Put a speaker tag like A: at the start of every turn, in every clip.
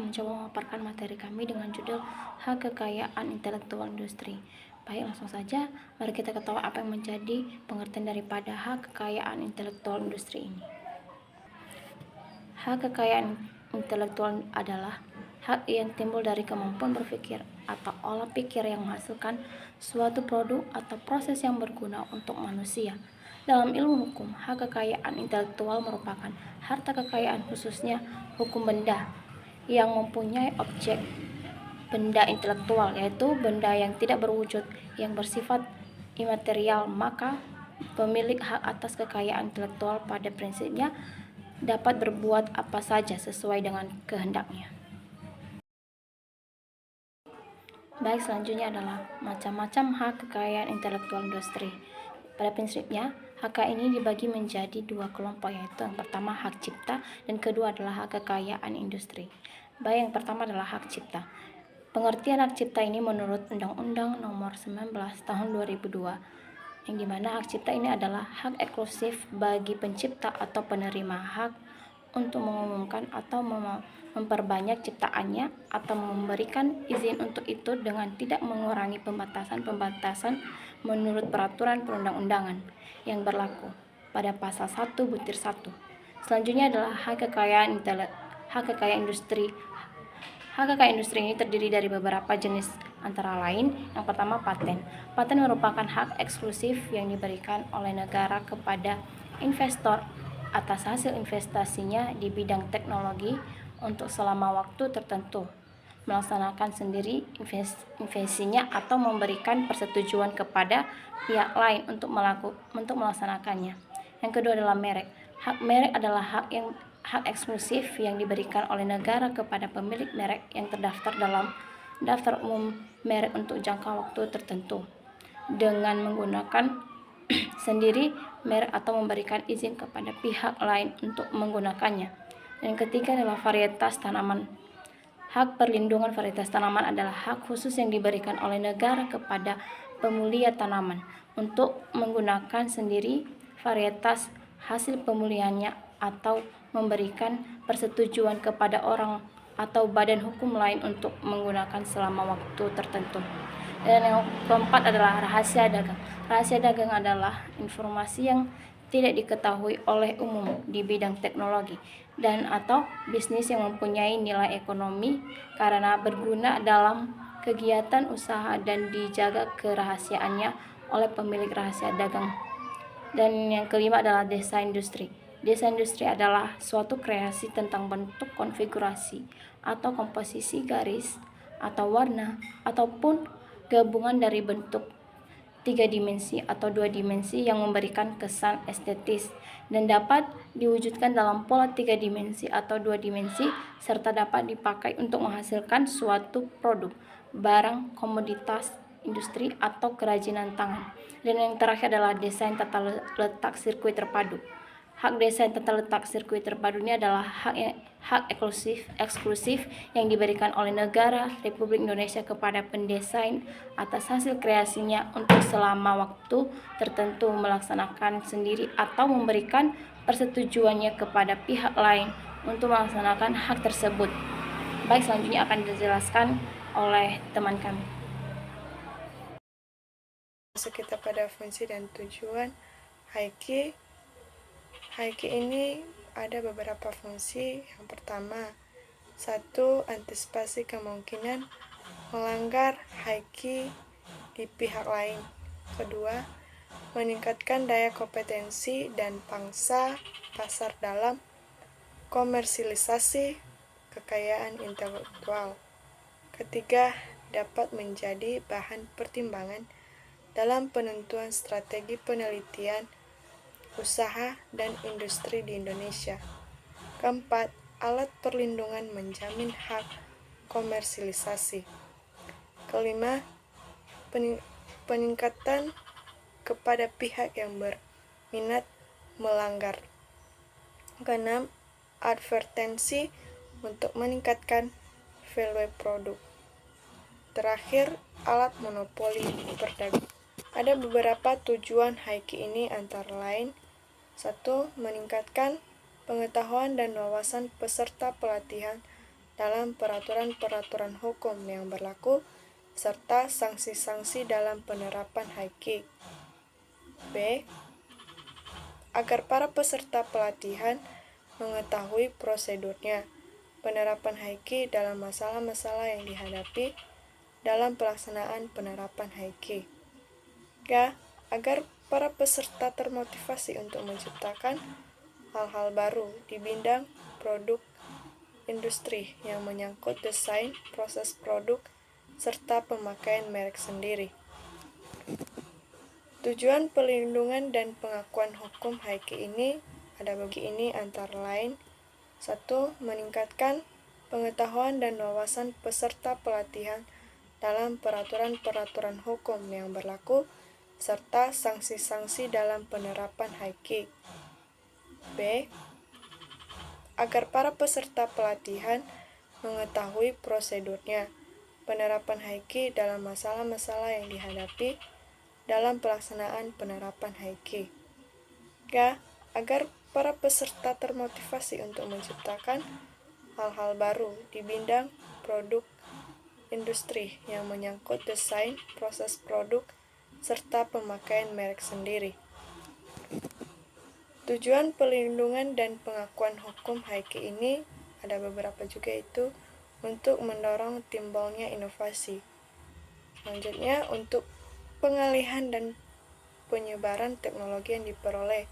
A: mencoba memaparkan materi kami dengan judul Hak Kekayaan Intelektual Industri. Baik, langsung saja, mari kita ketahui apa yang menjadi pengertian daripada hak kekayaan intelektual industri ini. Hak kekayaan intelektual adalah hak yang timbul dari kemampuan berpikir atau olah pikir yang menghasilkan suatu produk atau proses yang berguna untuk manusia. Dalam ilmu hukum, hak kekayaan intelektual merupakan harta kekayaan khususnya hukum benda yang mempunyai objek benda intelektual, yaitu benda yang tidak berwujud, yang bersifat imaterial. Maka pemilik hak atas kekayaan intelektual pada prinsipnya dapat berbuat apa saja sesuai dengan kehendaknya. Baik, selanjutnya adalah macam-macam hak kekayaan intelektual industri. Pada prinsipnya, hak ini dibagi menjadi dua kelompok, yaitu yang pertama hak cipta dan kedua adalah hak kekayaan industri. Baik, yang pertama adalah hak cipta. Pengertian hak cipta ini menurut Undang-Undang Nomor 19 Tahun 2002, yang dimana hak cipta ini adalah hak eksklusif bagi pencipta atau penerima hak untuk mengumumkan atau memperbanyak ciptaannya atau memberikan izin untuk itu dengan tidak mengurangi pembatasan-pembatasan menurut peraturan perundang-undangan yang berlaku pada pasal 1 butir 1. Selanjutnya adalah hak kekayaan industri. Hak kekayaan industri ini terdiri dari beberapa jenis, antara lain yang pertama paten. Paten merupakan hak eksklusif yang diberikan oleh negara kepada investor atas hasil investasinya di bidang teknologi untuk selama waktu tertentu, melaksanakan sendiri investasinya atau memberikan persetujuan kepada pihak lain untuk melaksanakannya. Yang kedua adalah merek. Hak merek adalah hak eksklusif yang diberikan oleh negara kepada pemilik merek yang terdaftar dalam daftar umum merek untuk jangka waktu tertentu dengan menggunakan sendiri merek atau memberikan izin kepada pihak lain untuk menggunakannya. Yang ketiga adalah varietas tanaman. Hak perlindungan varietas tanaman adalah hak khusus yang diberikan oleh negara kepada pemulia tanaman untuk menggunakan sendiri varietas hasil pemulihannya atau memberikan persetujuan kepada orang atau badan hukum lain untuk menggunakan selama waktu tertentu. Dan yang keempat adalah rahasia dagang. Rahasia dagang adalah informasi yang tidak diketahui oleh umum di bidang teknologi dan atau bisnis yang mempunyai nilai ekonomi karena berguna dalam kegiatan usaha dan dijaga kerahasiaannya oleh pemilik rahasia dagang. Dan yang kelima adalah desain industri. Desain industri adalah suatu kreasi tentang bentuk, konfigurasi, atau komposisi garis, atau warna, ataupun gabungan dari bentuk 3 dimensi atau 2 dimensi yang memberikan kesan estetis dan dapat diwujudkan dalam pola 3 dimensi atau 2 dimensi serta dapat dipakai untuk menghasilkan suatu produk, barang, komoditas, industri, atau kerajinan tangan. Dan yang terakhir adalah desain tata letak sirkuit terpadu. Hak desain tata letak sirkuit terpadu ini adalah hak eksklusif yang diberikan oleh negara Republik Indonesia kepada pendesain atas hasil kreasinya untuk selama waktu tertentu melaksanakan sendiri atau memberikan persetujuannya kepada pihak lain untuk melaksanakan hak tersebut. Baik, selanjutnya akan dijelaskan oleh teman kami.
B: Masuk kita pada fungsi dan tujuan HIKI. HIKI ini ada beberapa fungsi. Yang pertama, 1. Antisipasi kemungkinan melanggar HIKI di pihak lain. Kedua, meningkatkan daya kompetensi dan pangsa pasar dalam komersialisasi kekayaan intelektual. Ketiga, dapat menjadi bahan pertimbangan dalam penentuan strategi penelitian, usaha, dan industri di Indonesia. Keempat, alat perlindungan menjamin hak komersialisasi. Kelima, peningkatan kepada pihak yang berminat melanggar. Keenam, advertensi untuk meningkatkan value produk. Terakhir, alat monopoli perdagangan. Ada beberapa tujuan HIKI ini antara lain: 1. Meningkatkan pengetahuan dan wawasan peserta pelatihan dalam peraturan-peraturan hukum yang berlaku, serta sanksi-sanksi dalam penerapan HIKI. B. Agar para peserta pelatihan mengetahui prosedurnya, penerapan HIKI dalam masalah-masalah yang dihadapi dalam pelaksanaan penerapan HIKI. G. Agar para peserta termotivasi untuk menciptakan hal-hal baru di bidang produk industri yang menyangkut desain, proses produk, serta pemakaian merek sendiri. Tujuan pelindungan dan pengakuan hukum HIKI ini antara lain: 1. Meningkatkan pengetahuan dan wawasan peserta pelatihan dalam peraturan-peraturan hukum yang berlaku, serta sanksi-sanksi dalam penerapan HIKI. B. Agar para peserta pelatihan mengetahui prosedurnya, penerapan HIKI dalam masalah-masalah yang dihadapi dalam pelaksanaan penerapan HIKI. G. Agar para peserta termotivasi untuk menciptakan hal-hal baru di bidang produk industri yang menyangkut desain, proses produk, serta pemakaian merek sendiri. Tujuan pelindungan dan pengakuan hukum HIKI ini ada beberapa juga, itu untuk mendorong timbulnya inovasi. Selanjutnya, untuk pengalihan dan penyebaran teknologi yang diperoleh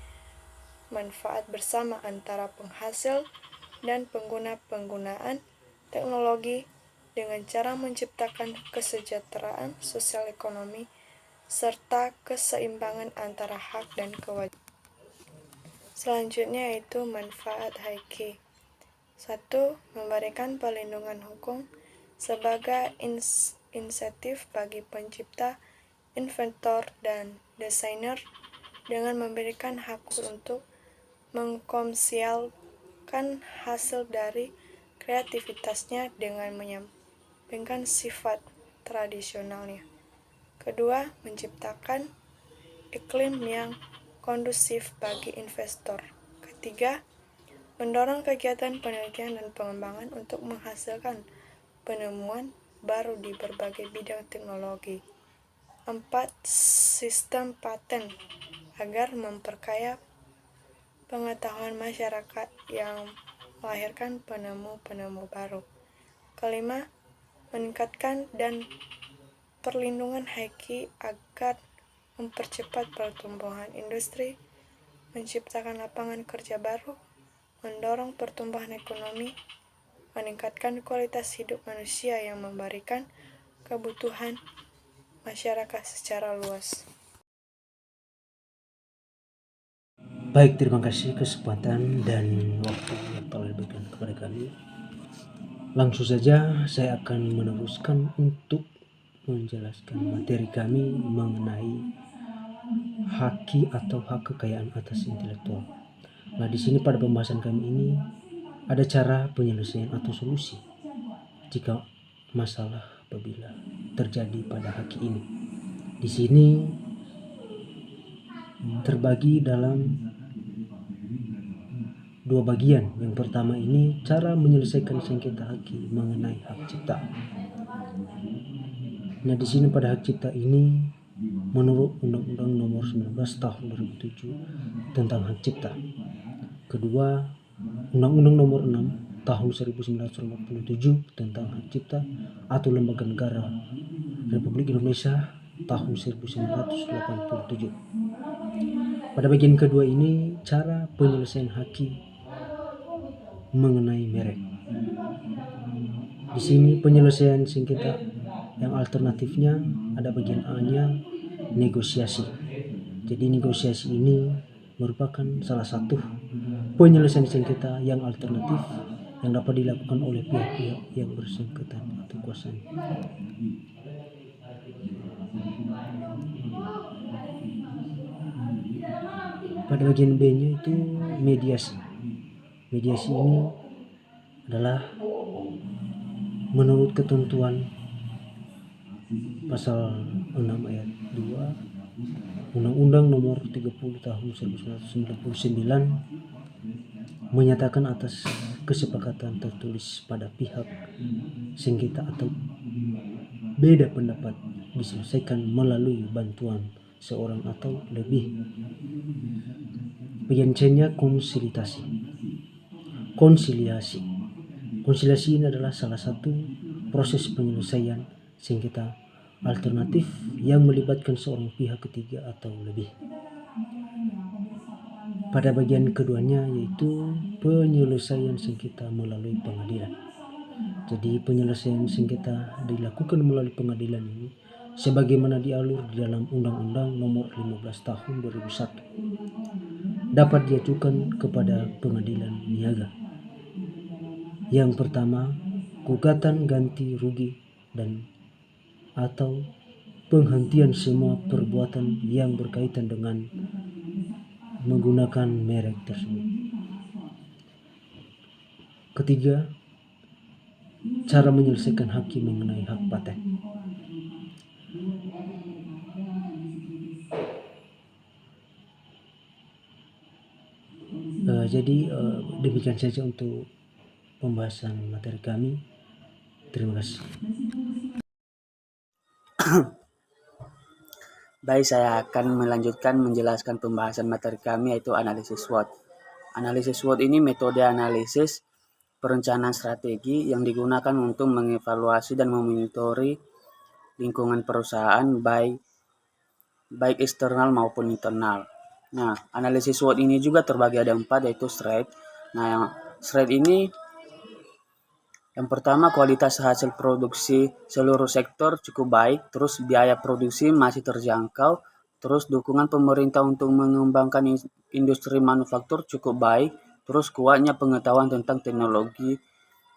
B: manfaat bersama antara penghasil dan penggunaan teknologi dengan cara menciptakan kesejahteraan sosial ekonomi serta keseimbangan antara hak dan kewajiban. Selanjutnya yaitu manfaat HIKI. 1. Memberikan perlindungan hukum sebagai insentif bagi pencipta, inventor, dan desainer dengan memberikan hak untuk mengkomersialkan hasil dari kreativitasnya dengan menyampingkan sifat tradisionalnya. Kedua, menciptakan iklim yang kondusif bagi investor. Ketiga, mendorong kegiatan penelitian dan pengembangan untuk menghasilkan penemuan baru di berbagai bidang teknologi. 4. Sistem paten agar memperkaya pengetahuan masyarakat yang melahirkan penemu-penemu baru. Kelima, meningkatkan dan perlindungan HIKI agar mempercepat pertumbuhan industri, menciptakan lapangan kerja baru, mendorong pertumbuhan ekonomi, meningkatkan kualitas hidup manusia yang memberikan kebutuhan masyarakat secara luas.
C: Baik, terima kasih kesempatan dan waktu yang telah diberikan kepada kami. Langsung saja saya akan meneruskan untuk menjelaskan materi kami mengenai HAKI atau hak kekayaan atas intelektual. Nah, di sini pada pembahasan kami ini ada cara penyelesaian atau solusi jika masalah apabila terjadi pada HAKI ini. Di sini terbagi dalam dua bagian. Yang pertama ini cara menyelesaikan sengketa HAKI mengenai hak cipta. Nah, di sini pada hak cipta ini menurut Undang-Undang Nomor 19 Tahun 2007 tentang hak cipta. Kedua, Undang-Undang Nomor 6 Tahun 1957 tentang hak cipta atau Lembaga Negara Republik Indonesia tahun 1987. Pada bagian kedua ini cara penyelesaian HAKI mengenai merek. Di sini penyelesaian sengketa yang alternatifnya ada bagian A-nya negosiasi. Jadi negosiasi ini merupakan salah satu penyelesaian sengketa yang alternatif yang dapat dilakukan oleh pihak-pihak yang bersengketa atau kuasanya. Pada bagian B-nya itu mediasi. Mediasi ini adalah menurut ketentuan pasal 6 ayat 2 Undang-Undang Nomor 30 Tahun 1999 menyatakan atas kesepakatan tertulis pada pihak sengketa atau beda pendapat diselesaikan melalui bantuan seorang atau lebih. Bagian C-nya konsiliasi. Konsiliasi ini adalah salah satu proses penyelesaian sengketa alternatif yang melibatkan seorang pihak ketiga atau lebih. Pada bagian keduanya yaitu penyelesaian sengketa melalui pengadilan. Jadi penyelesaian sengketa dilakukan melalui pengadilan ini sebagaimana diatur di dalam Undang-Undang Nomor 15 Tahun 2001 dapat diajukan kepada pengadilan niaga. Yang pertama, gugatan ganti rugi dan atau penghentian semua perbuatan yang berkaitan dengan menggunakan merek tersebut. Ketiga, cara menyelesaikan hakim mengenai hak paten. Jadi demikian saja untuk pembahasan materi kami. Terima kasih.
D: Baik, saya akan melanjutkan menjelaskan pembahasan materi kami yaitu analisis SWOT. Analisis SWOT ini metode analisis perencanaan strategi yang digunakan untuk mengevaluasi dan memonitori lingkungan perusahaan baik eksternal maupun internal. Nah, analisis SWOT ini juga terbagi ada 4 yaitu STRATE. Nah, yang STRATE ini yang pertama, kualitas hasil produksi seluruh sektor cukup baik, terus biaya produksi masih terjangkau, terus dukungan pemerintah untuk mengembangkan industri manufaktur cukup baik, terus kuatnya pengetahuan tentang teknologi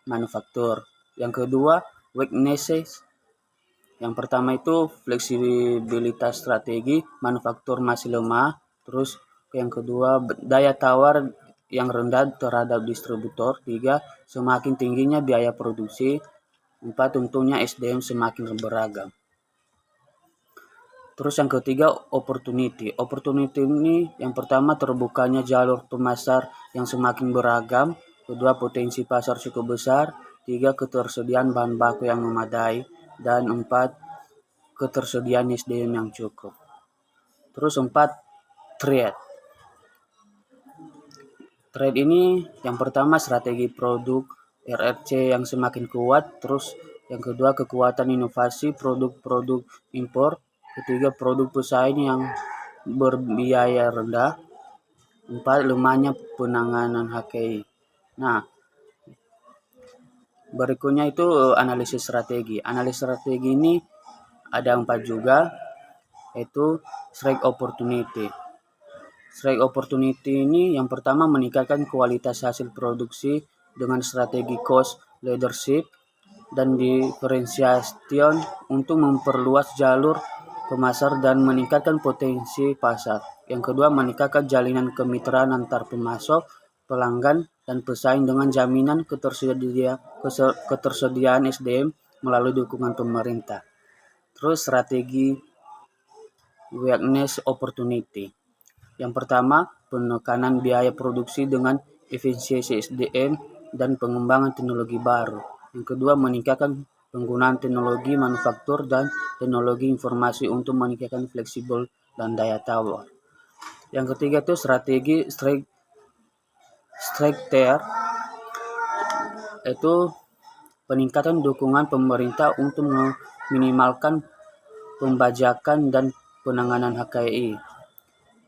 D: manufaktur. Yang kedua, weaknesses. Yang pertama itu fleksibilitas strategi, manufaktur masih lemah, terus yang kedua daya tawar yang rendah terhadap distributor. 3. Semakin tingginya biaya produksi. 4. Tentunya SDM semakin beragam. Terus yang ketiga opportunity. Opportunity ini yang pertama terbukanya jalur pemasar yang semakin beragam. Kedua, potensi pasar cukup besar. 3. Ketersediaan bahan baku yang memadai. Dan 4. Ketersediaan SDM yang cukup. Terus 4. Trade. Trade ini yang pertama strategi produk RRC yang semakin kuat, terus yang kedua kekuatan inovasi produk-produk impor, ketiga produk pesaing yang berbiaya rendah, 4. Lemahnya penanganan HKI. Nah, berikutnya itu analisis strategi. Analisis strategi ini ada 4 juga, yaitu strike opportunity. Strike opportunity ini yang pertama meningkatkan kualitas hasil produksi dengan strategi cost leadership dan differentiation untuk memperluas jalur pemasar dan meningkatkan potensi pasar. Yang kedua, meningkatkan jalinan kemitraan antar pemasok, pelanggan, dan pesaing dengan jaminan ketersediaan SDM melalui dukungan pemerintah. Terus strategi weakness opportunity. Yang pertama, penekanan biaya produksi dengan efisiensi SDM dan pengembangan teknologi baru. Yang kedua, meningkatkan penggunaan teknologi manufaktur dan teknologi informasi untuk meningkatkan fleksibel dan daya tawar. Yang ketiga itu strategi strike tier, itu peningkatan dukungan pemerintah untuk meminimalkan pembajakan dan penanganan HKI.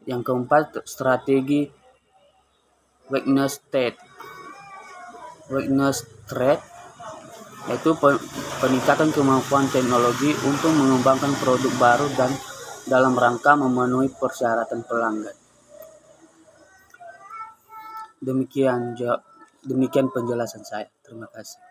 D: Yang keempat, strategi weakness trade, yaitu peningkatan kemampuan teknologi untuk mengembangkan produk baru dan dalam rangka memenuhi persyaratan pelanggan. Demikian penjelasan saya. Terima kasih.